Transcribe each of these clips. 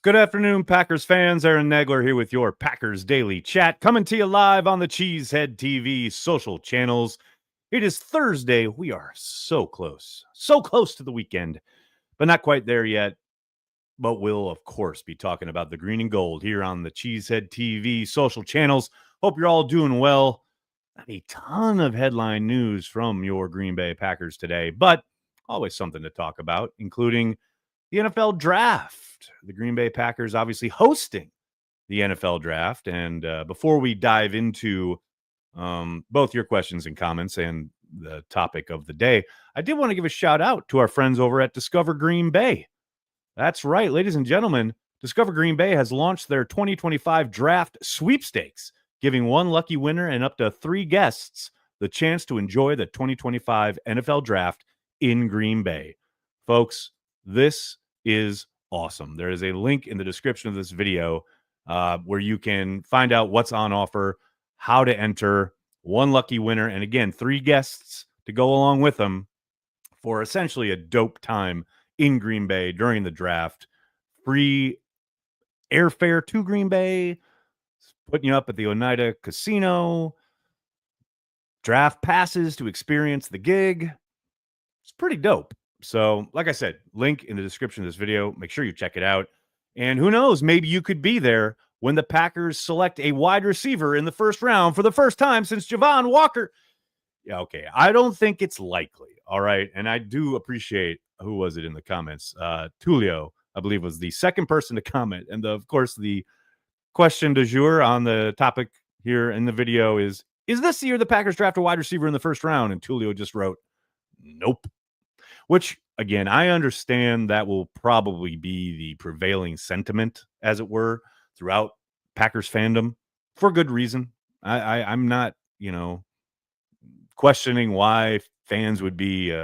Good afternoon, Packers fans. Aaron Nagler here with your Packers Daily Chat, coming to you live on the Cheesehead TV social channels. It is Thursday. We are so close to the weekend, but not quite there yet. But we'll, of course, be talking about the green and gold here on the Cheesehead TV social channels. Hope you're all doing well. Not a ton of headline news from your Green Bay Packers today, but always something to talk about, including the NFL draft. The Green Bay Packers obviously hosting the NFL draft. And before we dive into both your questions and comments and the topic of the day, I did want to give a shout out to our friends over at Discover Green Bay. That's right, ladies and gentlemen. Discover Green Bay has launched their 2025 draft sweepstakes, giving one lucky winner and up to 3 guests the chance to enjoy the 2025 NFL draft in Green Bay. Folks, this is awesome. There is a link in the description of this video where you can find out what's on offer, how to enter, one lucky winner, and again, 3 guests to go along with them for essentially a dope time in Green Bay during the draft. Free airfare to Green Bay, putting you up at the Oneida Casino, draft passes to experience the gig. It's pretty dope. So, like I said, link in the description of this video. Make sure you check it out. And who knows, maybe you could be there when the Packers select a wide receiver in the first round for the first time since Javon Walker. Yeah, okay. I don't think it's likely. All right. And I do appreciate, who was it in the comments? Tulio, I believe, was the second person to comment. And of course, the question du jour on the topic here in the video is this the year the Packers draft a wide receiver in the first round? And Tulio just wrote, nope. Which, again, I understand that will probably be the prevailing sentiment, as it were, throughout Packers fandom for good reason. I'm not, questioning why fans would be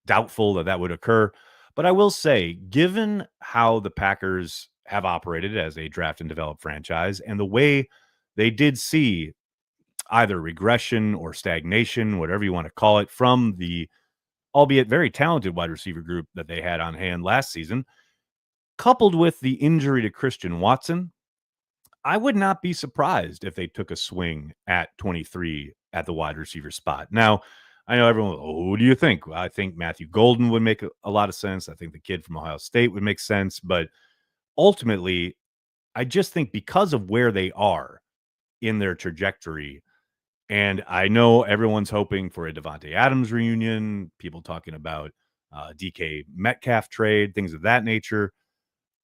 doubtful that would occur. But I will say, given how the Packers have operated as a draft and develop franchise and the way they did see either regression or stagnation, whatever you want to call it, from the albeit very talented wide receiver group that they had on hand last season, coupled with the injury to Christian Watson, I would not be surprised if they took a swing at 23 at the wide receiver spot. Now, I know everyone, who do you think? Well, I think Matthew Golden would make a lot of sense. I think the kid from Ohio State would make sense. But ultimately, I just think because of where they are in their trajectory, and I know everyone's hoping for a Devontae Adams reunion, people talking about DK Metcalf trade, things of that nature.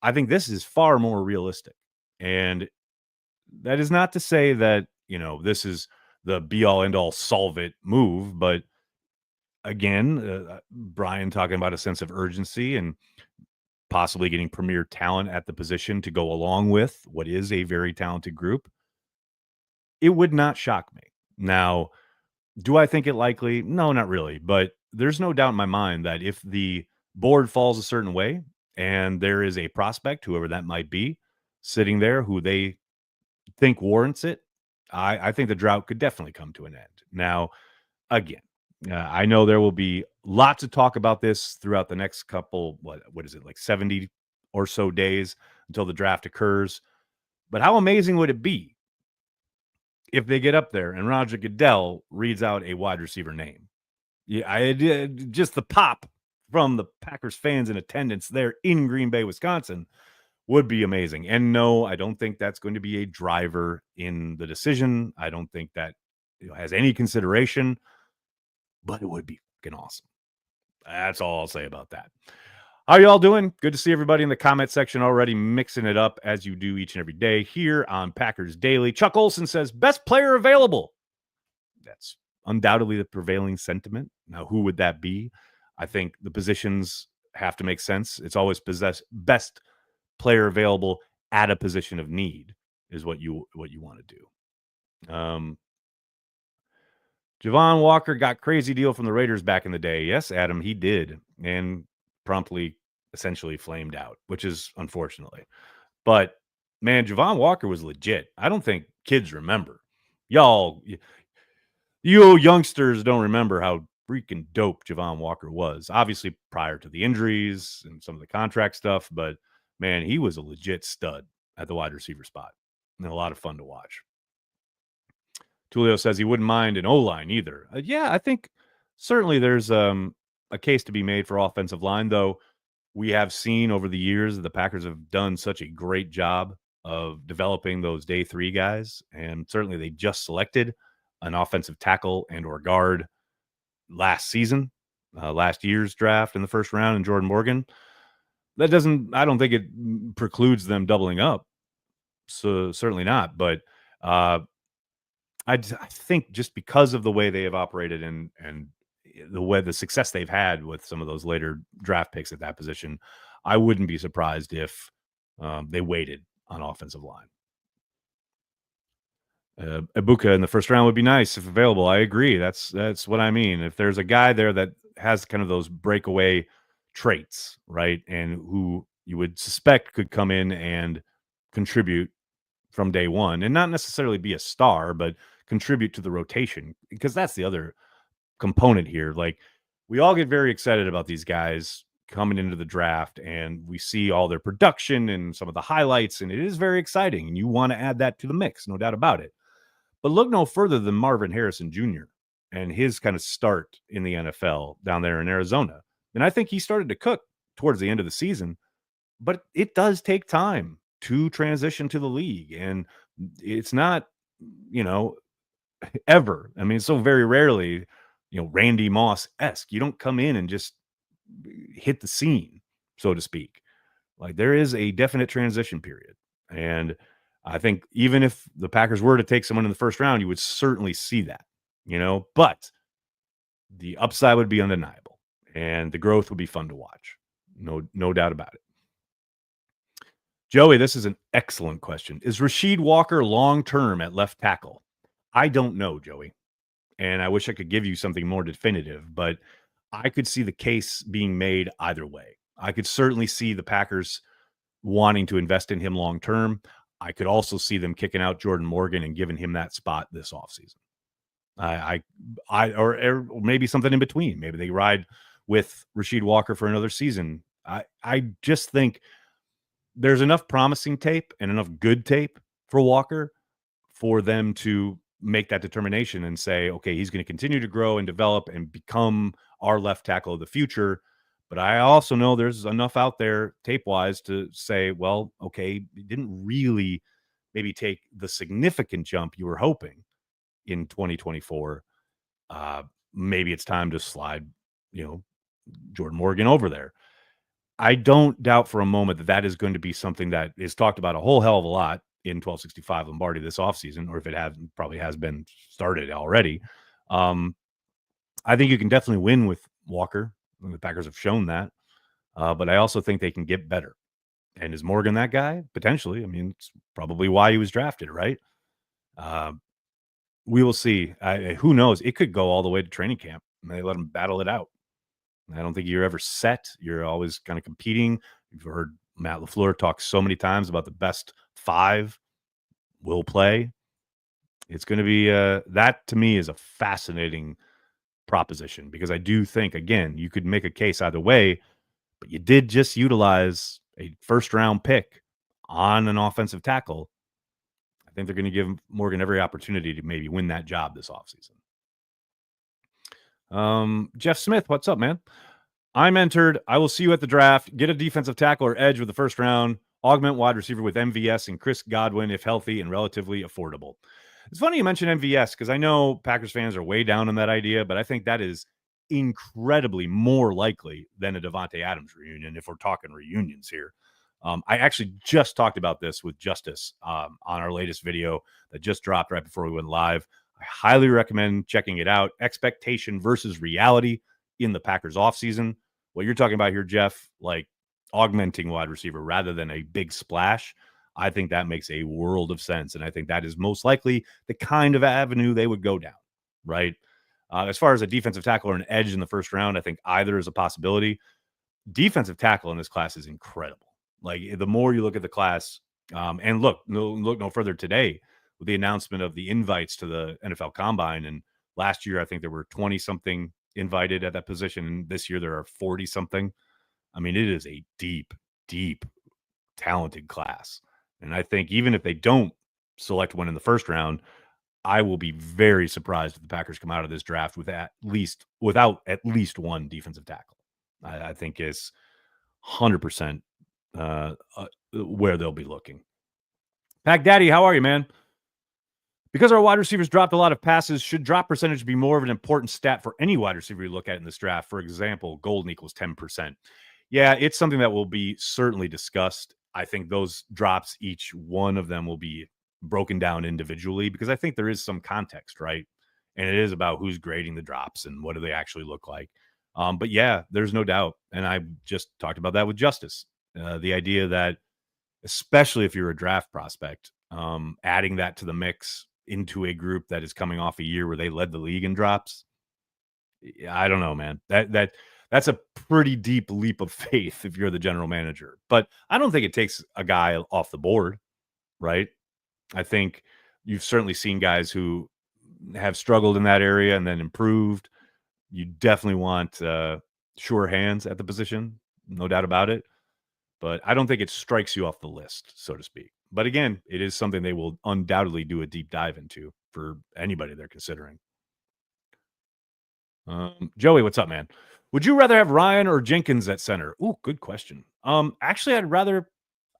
I think this is far more realistic. And that is not to say that, this is the be-all, end-all, solve-it move. But again, Brian talking about a sense of urgency and possibly getting premier talent at the position to go along with what is a very talented group. It would not shock me. Now, do I think it likely? No, not really. But there's no doubt in my mind that if the board falls a certain way and there is a prospect, whoever that might be, sitting there who they think warrants it, I think the drought could definitely come to an end. Now, again, I know there will be lots of talk about this throughout the next couple, what is it, like 70 or so days until the draft occurs. But how amazing would it be if they get up there and Roger Goodell reads out a wide receiver name? Yeah, just the pop from the Packers fans in attendance there in Green Bay, Wisconsin would be amazing. And no, I don't think that's going to be a driver in the decision. I don't think that has any consideration, but it would be fucking awesome. That's all I'll say about that. How y'all doing? Good to see everybody in the comment section already mixing it up as you do each and every day here on Packers Daily. Chuck Olson says, best player available. That's undoubtedly the prevailing sentiment. Now, who would that be? I think the positions have to make sense. It's always best player available at a position of need is what you want to do. Javon Walker got crazy deal from the Raiders back in the day. Yes, Adam, he did. And promptly essentially flamed out, which is unfortunately. But man, Javon Walker was legit. I don't think kids remember. Y'all, you youngsters don't remember how freaking dope Javon Walker was. Obviously prior to the injuries and some of the contract stuff, but man, he was a legit stud at the wide receiver spot and a lot of fun to watch. Tulio says he wouldn't mind an O-line either. Yeah, I think certainly there's a case to be made for offensive line, though we have seen over the years that the Packers have done such a great job of developing those day three guys. And certainly they just selected an offensive tackle and or guard last season, last year's draft in the first round, and Jordan Morgan. That doesn't, I don't think it precludes them doubling up. So certainly not. But uh, I think just because of the way they have operated and the way the success they've had with some of those later draft picks at that position, I wouldn't be surprised if they waited on offensive line. Ibuka in the first round would be nice if available. I agree. That's what I mean. If there's a guy there that has kind of those breakaway traits, right, and who you would suspect could come in and contribute from day one, and not necessarily be a star, but contribute to the rotation, because that's the other component here. Like, we all get very excited about these guys coming into the draft, and we see all their production and some of the highlights, and it is very exciting, and you want to add that to the mix, no doubt about it. But look no further than Marvin Harrison Jr. and his kind of start in the NFL down there in Arizona. And I think he started to cook towards the end of the season, but it does take time to transition to the league. And it's not, you know, ever. I mean, so very rarely, Randy Moss-esque. You don't come in and just hit the scene, so to speak. Like, there is a definite transition period. And I think even if the Packers were to take someone in the first round, you would certainly see that, but the upside would be undeniable and the growth would be fun to watch. No doubt about it. Joey, this is an excellent question. Is Rasheed Walker long-term at left tackle? I don't know, Joey. And I wish I could give you something more definitive, but I could see the case being made either way. I could certainly see the Packers wanting to invest in him long term. I could also see them kicking out Jordan Morgan and giving him that spot this offseason. Or maybe something in between. Maybe they ride with Rasheed Walker for another season. I just think there's enough promising tape and enough good tape for Walker for them to make that determination and say, okay, he's going to continue to grow and develop and become our left tackle of the future. But I also know there's enough out there tape-wise to say, well, okay, he didn't really maybe take the significant jump you were hoping in 2024. Maybe it's time to slide, Jordan Morgan over there. I don't doubt for a moment that that is going to be something that is talked about a whole hell of a lot in 1265 Lombardi this offseason, or if it hasn't, probably has been started already. I think you can definitely win with Walker. The Packers have shown that. But I also think they can get better. And is Morgan that guy? Potentially. I mean, it's probably why he was drafted, right? We will see. Who knows? It could go all the way to training camp, and they let him battle it out. I don't think you're ever set. You're always kind of competing. You've heard Matt LaFleur talk so many times about the best five will play. It's going to be that to me is a fascinating proposition, because I do think, again, you could make a case either way, but you did just utilize a first round pick on an offensive tackle. I think they're going to give Morgan every opportunity to maybe win that job this offseason. Jeff Smith, what's up, man? I'm entered. I will see you at the draft. Get a defensive tackle or edge with the first round. Augment wide receiver with MVS and Chris Godwin if healthy and relatively affordable. It's funny you mentioned MVS, because I know Packers fans are way down on that idea, but I think that is incredibly more likely than a Devontae Adams reunion if we're talking reunions here. I actually just talked about this with Justice on our latest video that just dropped right before we went live. I highly recommend checking it out. Expectation versus reality in the Packers offseason. What you're talking about here, Jeff, like augmenting wide receiver rather than a big splash, I think that makes a world of sense. And I think that is most likely the kind of avenue they would go down, right? As far as a defensive tackle or an edge in the first round, I think either is a possibility. Defensive tackle in this class is incredible. Like, the more you look at the class, and look no further today with the announcement of the invites to the NFL Combine. And last year, I think there were 20-something invited at that position. And this year, there are 40-something. I mean, it is a deep, deep talented class. And I think even if they don't select one in the first round, I will be very surprised if the Packers come out of this draft without at least one defensive tackle. I think is 100% where they'll be looking. Pack Daddy, how are you, man? Because our wide receivers dropped a lot of passes, should drop percentage be more of an important stat for any wide receiver you look at in this draft? For example, golden equals 10%. Yeah, it's something that will be certainly discussed. I think those drops, each one of them will be broken down individually because I think there is some context, right? And it is about who's grading the drops and what do they actually look like. But yeah, there's no doubt. And I just talked about that with Justice. The idea that, especially if you're a draft prospect, adding that to the mix into a group that is coming off a year where they led the league in drops. I don't know, man. That's a pretty deep leap of faith if you're the general manager. But I don't think it takes a guy off the board, right? I think you've certainly seen guys who have struggled in that area and then improved. You definitely want sure hands at the position, no doubt about it. But I don't think it strikes you off the list, so to speak. But again, it is something they will undoubtedly do a deep dive into for anybody they're considering. Joey, what's up, man? Would you rather have Ryan or Jenkins at center? Ooh, good question. Actually,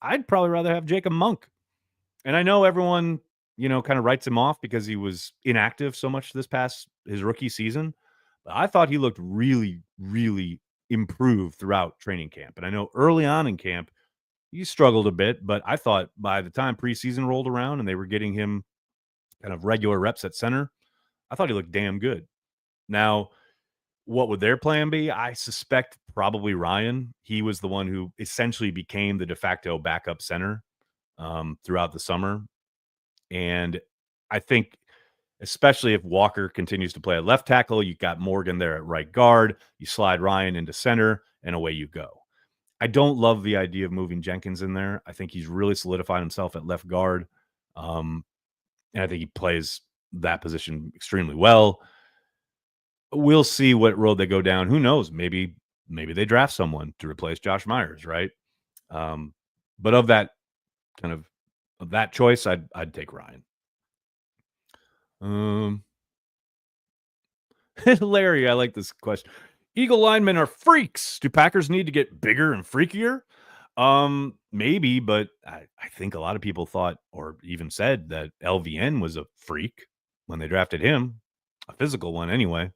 I'd probably rather have Jacob Monk. And I know everyone, kind of writes him off because he was inactive so much his rookie season. But I thought he looked really, really improved throughout training camp. And I know early on in camp, he struggled a bit, but I thought by the time preseason rolled around and they were getting him kind of regular reps at center, I thought he looked damn good. Now, what would their plan be? I suspect probably Ryan. He was the one who essentially became the de facto backup center throughout the summer. And I think, especially if Walker continues to play at left tackle, you got Morgan there at right guard, you slide Ryan into center, and away you go. I don't love the idea of moving Jenkins in there. I think he's really solidified himself at left guard. And I think he plays that position extremely well. We'll see what road they go down. Who knows? Maybe they draft someone to replace Josh Myers, right? But of that choice, I'd take Ryan. Larry, I like this question. Eagle linemen are freaks. Do Packers need to get bigger and freakier? Maybe, but I think a lot of people thought or even said that LVN was a freak when they drafted him, a physical one anyway.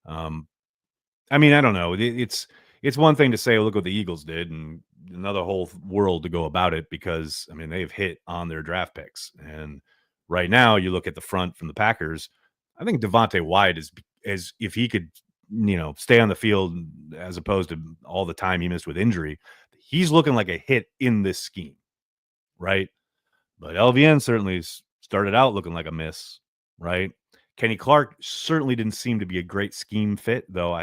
I mean, I don't know. It's one thing to say, look what the Eagles did, and another whole world to go about it because, I mean, they've hit on their draft picks. And right now, you look at the front from the Packers, I think Devontae Wyatt is if he could, stay on the field as opposed to all the time he missed with injury, he's looking like a hit in this scheme, right? But LVN certainly started out looking like a miss, right? Kenny Clark certainly didn't seem to be a great scheme fit, though.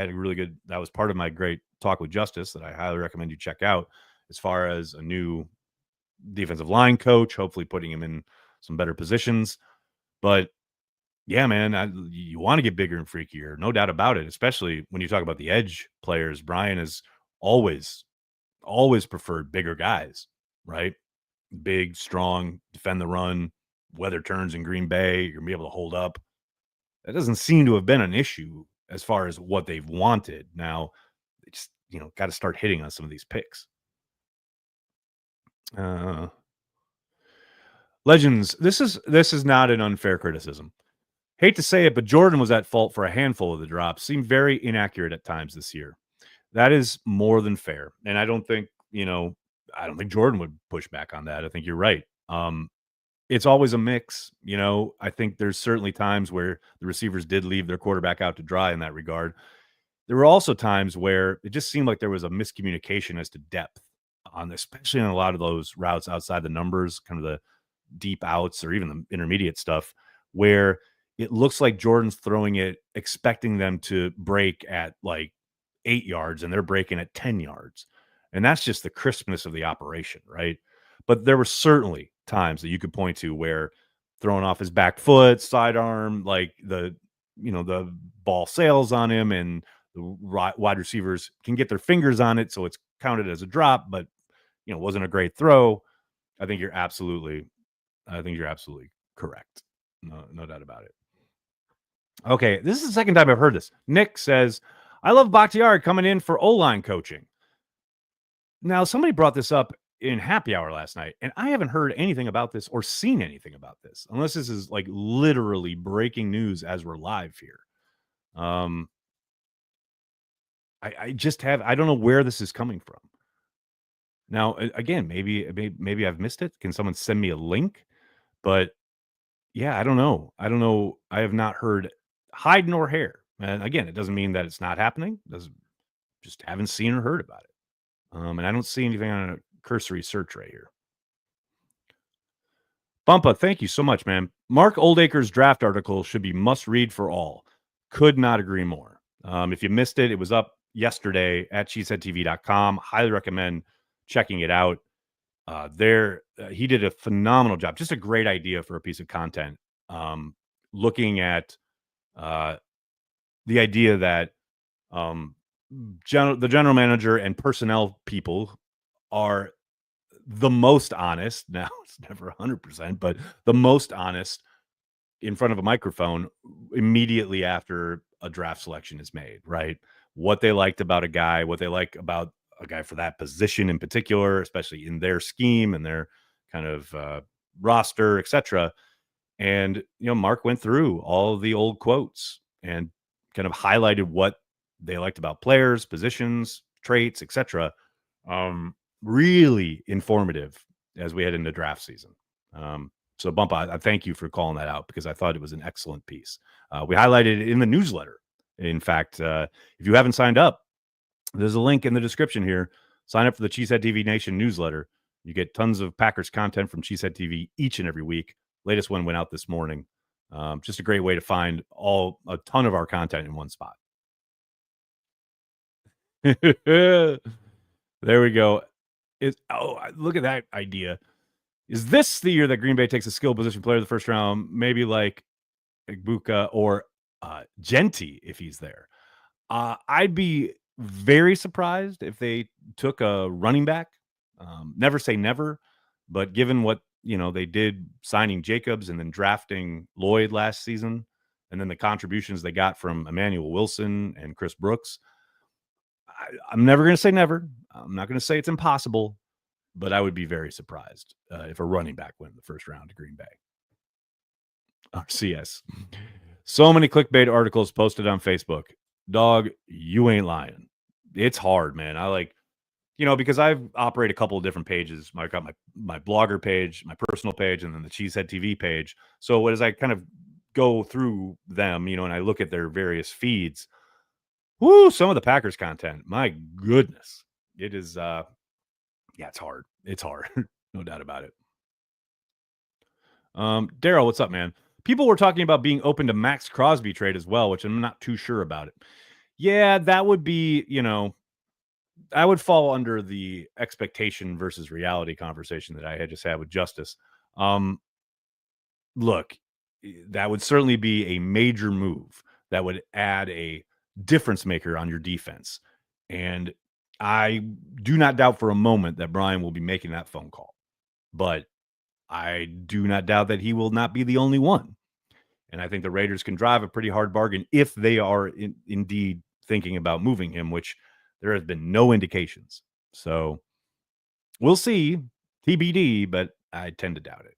That was part of my great talk with Justice that I highly recommend you check out as far as a new defensive line coach, hopefully putting him in some better positions. But yeah, man, you want to get bigger and freakier, no doubt about it, especially when you talk about the edge players. Brian has always preferred bigger guys, right? Big, strong, defend the run, weather turns in Green Bay, you're going to be able to hold up. That doesn't seem to have been an issue as far as what they've wanted. Now, they just, got to start hitting on some of these picks. Legends, this is not an unfair criticism. Hate to say it, but Jordan was at fault for a handful of the drops. Seemed very inaccurate at times this year. That is more than fair. And I don't think, Jordan would push back on that. I think you're right. It's always a mix. I think there's certainly times where the receivers did leave their quarterback out to dry in that regard. There were also times where it just seemed like there was a miscommunication as to depth especially on a lot of those routes outside the numbers, kind of the deep outs or even the intermediate stuff, where it looks like Jordan's throwing it, expecting them to break at like 8 yards and they're breaking at 10 yards. And that's just the crispness of the operation, right? But there were certainly times that you could point to where throwing off his back foot, sidearm, like the ball sails on him and the wide receivers can get their fingers on it. So it's counted as a drop, but wasn't a great throw. I think you're absolutely correct. No doubt about it. Okay, this is the second time I've heard this. Nick says, I love Bakhtiari coming in for O-line coaching. Now, somebody brought this up in happy hour last night, and I haven't heard anything about this or seen anything about this, unless this is like literally breaking news as we're live here. I just have, I don't know where this is coming from. Now, again, maybe I've missed it. Can someone send me a link? But yeah, I don't know. I have not heard hide nor hair. And again, it doesn't mean that it's not happening. Doesn't Just haven't seen or heard about it. And I don't see anything on a cursory search right here. Bumpa, thank you so much, man. Mark Oldacre's draft article should be must read for all. Could not agree more. If you missed it, it was up yesterday at cheeseheadtv.com. Highly recommend checking it out. He did a phenomenal job. Just a great idea for a piece of content. Looking at the idea that the general manager and personnel people are the most honest. Now, it's never 100%, but the most honest in front of a microphone immediately after a draft selection is made, right? What they liked about a guy, what they like about a guy for that position in particular, especially in their scheme and their kind of roster, etc. And, Mark went through all of the old quotes and kind of highlighted what they liked about players, positions, traits, etc. Really informative as we head into draft season. So, Bump, I thank you for calling that out because I thought it was an excellent piece. We highlighted it in the newsletter. In fact, if you haven't signed up, there's a link in the description here. Sign up for the Cheesehead TV Nation newsletter. You get tons of Packers content from Cheesehead TV each and every week. Latest one went out this morning. Just a great way to find a ton of our content in one spot. There we go. Look at that idea. Is this the year that Green Bay takes a skill position player in the first round? Maybe like Igbuka or Genti if he's there. I'd be very surprised if they took a running back. Never say never, but given what they did signing Jacobs and then drafting Lloyd last season, and then the contributions they got from Emmanuel Wilson and Chris Brooks, I'm never going to say never. I'm not going to say it's impossible, but I would be very surprised if a running back went in the first round to Green Bay. RCS. So many clickbait articles posted on Facebook. Dog, you ain't lying. It's hard, man. I like, because I've operated a couple of different pages. I got my blogger page, my personal page, and then the Cheesehead TV page. So as I kind of go through them, and I look at their various feeds, some of the Packers content, my goodness, it is, it's hard. It's hard. No doubt about it. Daryl, what's up, man? People were talking about being open to Max Crosby trade as well, which I'm not too sure about it. Yeah, that would be, I would fall under the expectation versus reality conversation that I had just had with Justice. Look, that would certainly be a major move that would add a difference maker on your defense. And I do not doubt for a moment that Brian will be making that phone call. But I do not doubt that he will not be the only one. And I think the Raiders can drive a pretty hard bargain if they are indeed thinking about moving him, which there has been no indications. So we'll see. TBD, but I tend to doubt it.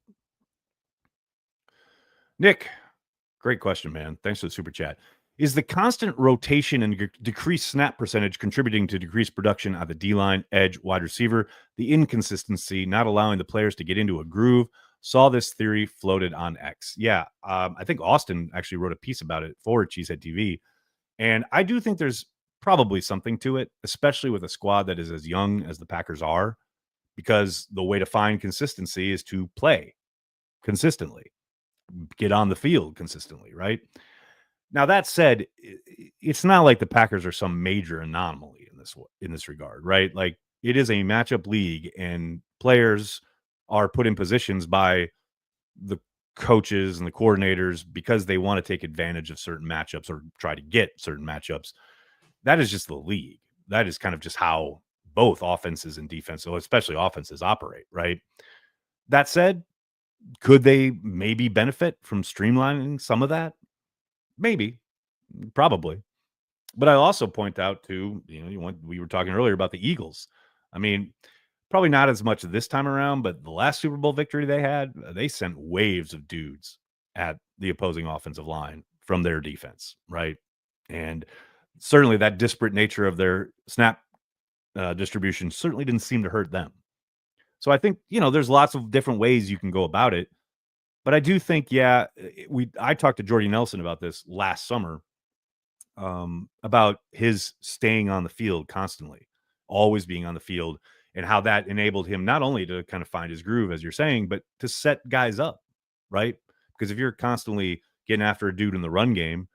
Nick, great question, man. Thanks for the super chat. Is the constant rotation and decreased snap percentage contributing to decreased production on the D-line, edge, wide receiver? The inconsistency, not allowing the players to get into a groove? Saw this theory floated on X. Yeah, I think Austin actually wrote a piece about it for Cheesehead TV. And I do think there's probably something to it, especially with a squad that is as young as the Packers are, because the way to find consistency is to play consistently, get on the field consistently, right? Now, that said, it's not like the Packers are some major anomaly in this regard, right? Like, it is a matchup league, and players are put in positions by the coaches and the coordinators because they want to take advantage of certain matchups or try to get certain matchups. That is just the league. That is kind of just how both offenses and defense, so especially offenses operate, right? That said, could they maybe benefit from streamlining some of that? Maybe, probably. But I also point out too, we were talking earlier about the Eagles. I mean, probably not as much this time around, but the last Super Bowl victory they had, they sent waves of dudes at the opposing offensive line from their defense, right? And certainly that disparate nature of their snap distribution certainly didn't seem to hurt them. So I think, there's lots of different ways you can go about it. But I do think, yeah, I talked to Jordy Nelson about this last summer, about his staying on the field constantly, always being on the field, and how that enabled him not only to kind of find his groove, as you're saying, but to set guys up, right? Because if you're constantly getting after a dude in the run game,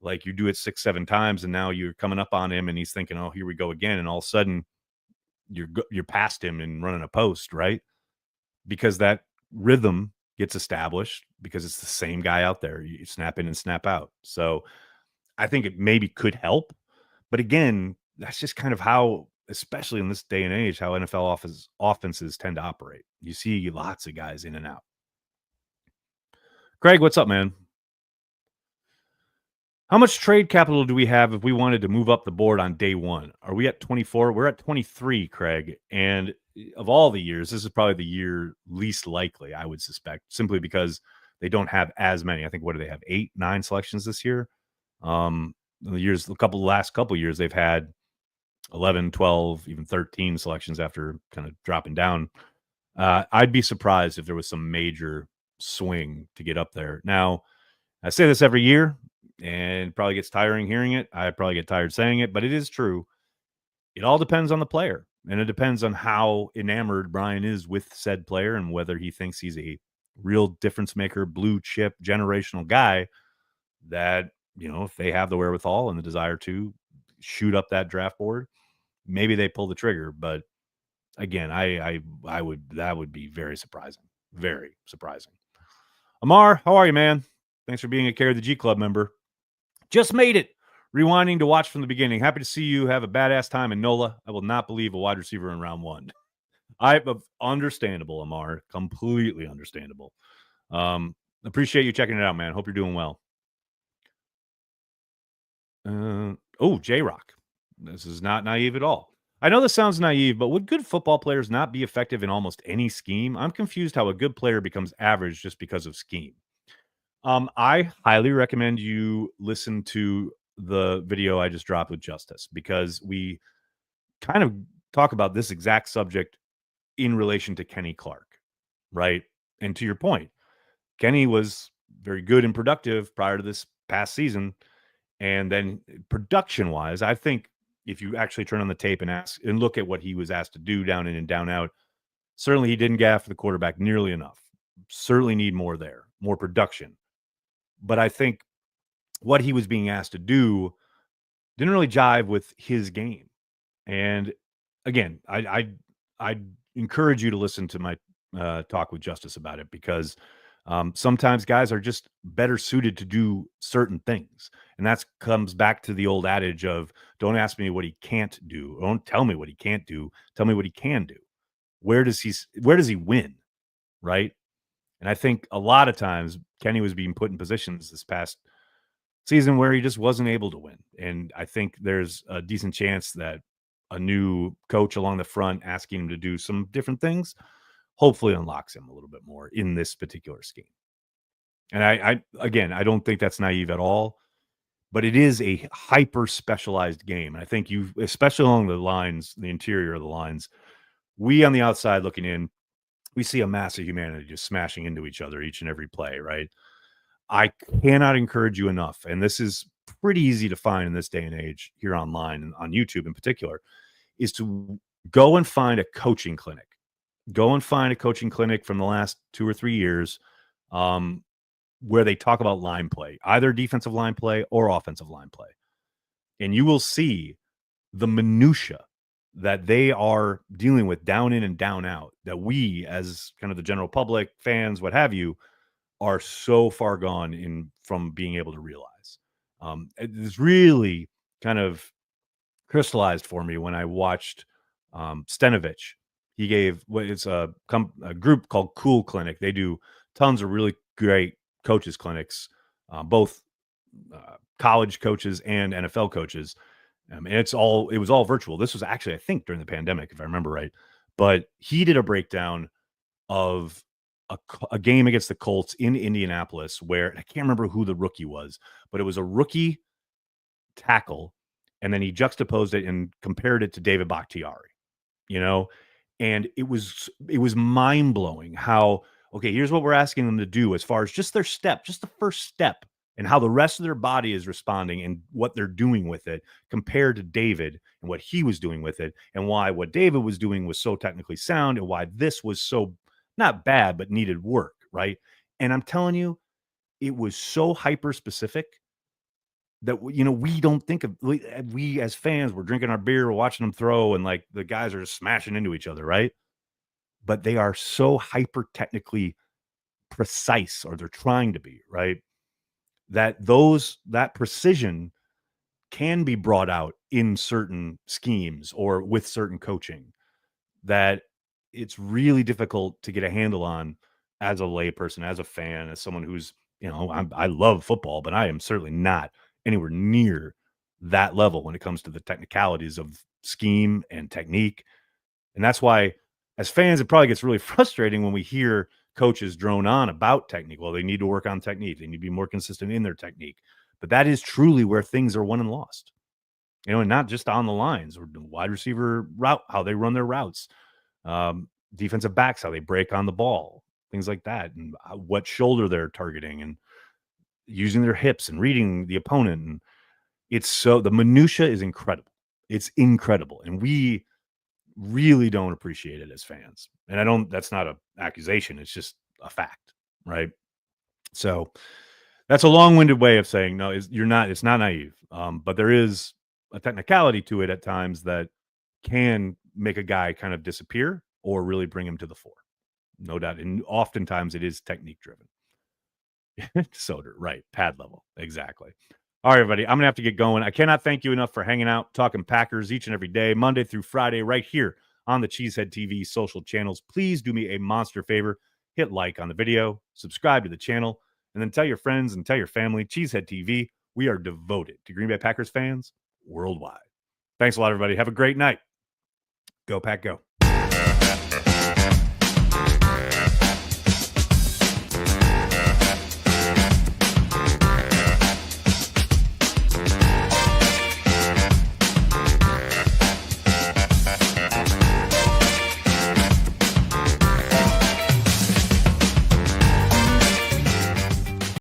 like you do it 6, 7 times, and now you're coming up on him, and he's thinking, "Oh, here we go again," and all of a sudden you're past him and running a post, right? Because that rhythm gets established because it's the same guy out there. You snap in and snap out. So I think it maybe could help. But again, that's just kind of how, especially in this day and age, how NFL offenses tend to operate. You see lots of guys in and out. Craig, what's up, man? How much trade capital do we have if we wanted to move up the board on day one? Are we at 24? We're at 23, Craig. And of all the years, this is probably the year least likely, I would suspect, simply because they don't have as many. I think, what do they have? 8, 9 selections this year? The last couple years, they've had 11, 12, even 13 selections after kind of dropping down. I'd be surprised if there was some major swing to get up there. Now, I say this every year, and it probably gets tiring hearing it. I probably get tired saying it, but it is true. It all depends on the player, and it depends on how enamored Brian is with said player and whether he thinks he's a real difference maker, blue chip, generational guy that, if they have the wherewithal and the desire to shoot up that draft board, maybe they pull the trigger. But again, I would that would be very surprising. Very surprising. Amar, how are you, man? Thanks for being a Carry the G Club member. Just made it. Rewinding to watch from the beginning. Happy to see you have a badass time in NOLA. I will not believe a wide receiver in round 1. Understandable, Amar. Completely understandable. Appreciate you checking it out, man. Hope you're doing well. J-Rock. This is not naive at all. I know this sounds naive, but would good football players not be effective in almost any scheme? I'm confused how a good player becomes average just because of scheme. I highly recommend you listen to the video I just dropped with Justice, because we kind of talk about this exact subject in relation to Kenny Clark, right? And to your point, Kenny was very good and productive prior to this past season. And then production wise, I think if you actually turn on the tape and look at what he was asked to do down in and down out, certainly he didn't get after the quarterback nearly enough. Certainly need more there, more production. But I think what he was being asked to do didn't really jive with his game. And again, I encourage you to listen to my talk with Justice about it, because sometimes guys are just better suited to do certain things. And that comes back to the old adage of, don't ask me what he can't do. Don't tell me what he can't do. Tell me what he can do. Where does he win? Right. And I think a lot of times Kenny was being put in positions this past season where he just wasn't able to win. And I think there's a decent chance that a new coach along the front asking him to do some different things hopefully unlocks him a little bit more in this particular scheme. And I don't think that's naive at all, but it is a hyper specialized game. And I think especially along the lines, the interior of the lines, we on the outside looking in, we see a mass of humanity just smashing into each other each and every play, right? I cannot encourage you enough, and this is pretty easy to find in this day and age here online and on YouTube in particular, is to go and find a coaching clinic. Go and find a coaching clinic from the last 2 or 3 years, where they talk about line play, either defensive line play or offensive line play. And you will see the minutia that they are dealing with down in and down out, that we as kind of the general public, fans, what have you, are so far gone from being able to realize. It's really kind of crystallized for me when I watched Stenovich. He gave what it's a group called Cool Clinic. They do tons of really great coaches clinics, both college coaches and NFL coaches. And it was all virtual. This was actually, I think, during the pandemic, if I remember right. But he did a breakdown of a game against the Colts in Indianapolis where I can't remember who the rookie was, but it was a rookie tackle, and then he juxtaposed it and compared it to David Bakhtiari, you know, and it was mind blowing how, okay, here's what we're asking them to do as far as just their step, just the first step, and how the rest of their body is responding and what they're doing with it compared to David and what he was doing with it, and why what David was doing was so technically sound and why this was so not bad but needed work, right? And I'm telling you, it was so hyper specific that we don't think of, we as fans, we're drinking our beer, we're watching them throw, and like the guys are just smashing into each other, right? But they are so hyper technically precise, or they're trying to be, right? That precision can be brought out in certain schemes or with certain coaching that it's really difficult to get a handle on as a layperson, as a fan, as someone who's, I love football, but I am certainly not anywhere near that level when it comes to the technicalities of scheme and technique. And that's why, as fans, it probably gets really frustrating when we hear coaches drone on about technique. Well, they need to work on technique. They need to be more consistent in their technique. But that is truly where things are won and lost. And not just on the lines or the wide receiver route, how they run their routes, defensive backs, how they break on the ball, things like that, and what shoulder they're targeting, and using their hips and reading the opponent. And the minutia is incredible. It's incredible, and we really don't appreciate it as fans. And that's not an accusation. It's just a fact, right? So that's a long-winded way of saying no. It's not naive, but there is a technicality to it at times that can make a guy kind of disappear or really bring him to the fore. No doubt. And oftentimes it is technique driven. Soder, right. Pad level. Exactly. All right, everybody. I'm going to have to get going. I cannot thank you enough for hanging out, talking Packers each and every day, Monday through Friday, right here on the Cheesehead TV social channels. Please do me a monster favor. Hit like on the video, subscribe to the channel, and then tell your friends and tell your family. Cheesehead TV, we are devoted to Green Bay Packers fans worldwide. Thanks a lot, everybody. Have a great night. Go Pack Go.